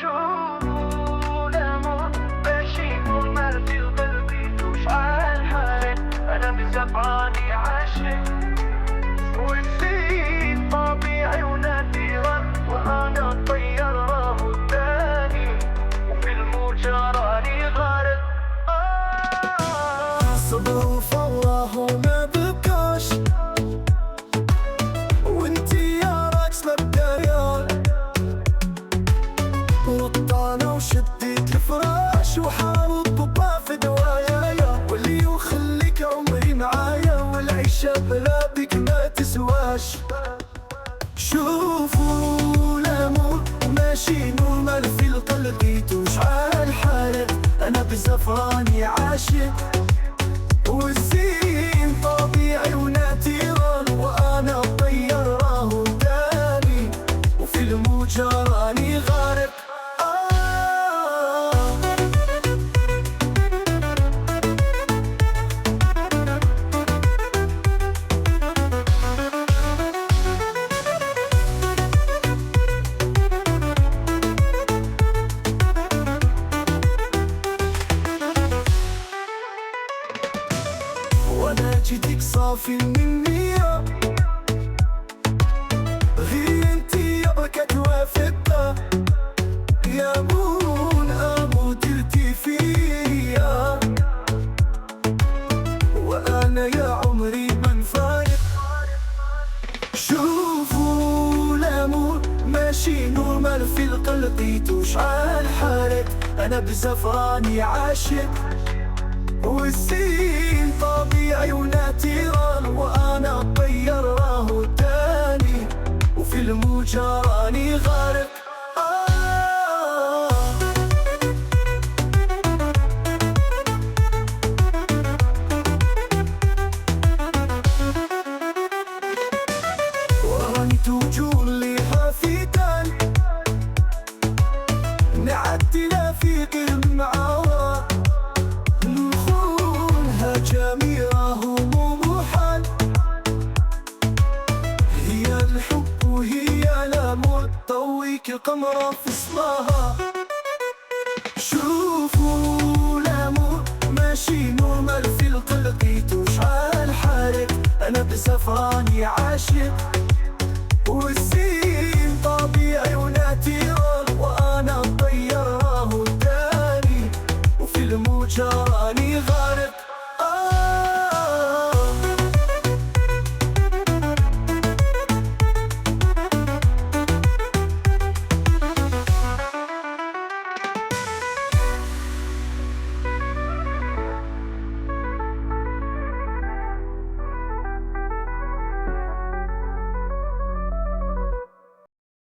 شو الأمور ماشي نورمال في قلبي وشحال حالك أنا بزعلاني عاشق والزين طبيعي ونادرة وأنا طير راهو الثاني وفي الموجة راني غارق صدف الله ما بكاش وانتي يا راكس مبدايا وطانا وشديت الفراش وحاول طبا في دوايا واللي يخليك عمري معايا والعيشة بلا بك ما تسواش شوفوا الأمور ماشي نورمال في القلب وشحال حالك أنا بزفراني عاشق والزين طبيعي وناتيرال وأنا طير راهو داني وفي الموجة راني غارق وانا جيتك صافي النية غير انتي يابا توافقها يا مون امو درتي فيا وانا يا عمري بنفارق شوفوا الامور ماشي نورمال في القلب وشحال حالك انا بزفراني عاشق والزين طبيعي وناتيرال وأنا طير راهو تاني وفي الموجة راني غارق وراني توجور ليها في تاني نعدي لا في قلب معاها جميلة مو محال هي الحب وهي الأمور طويك القمرة في اسمها شوفوا الأمور ماشي نورمال في القلب وشحال حالك أنا بزفراني عاشق والزين طبيعي وناتيرال وأنا طير راهو داني وفي الموجة راني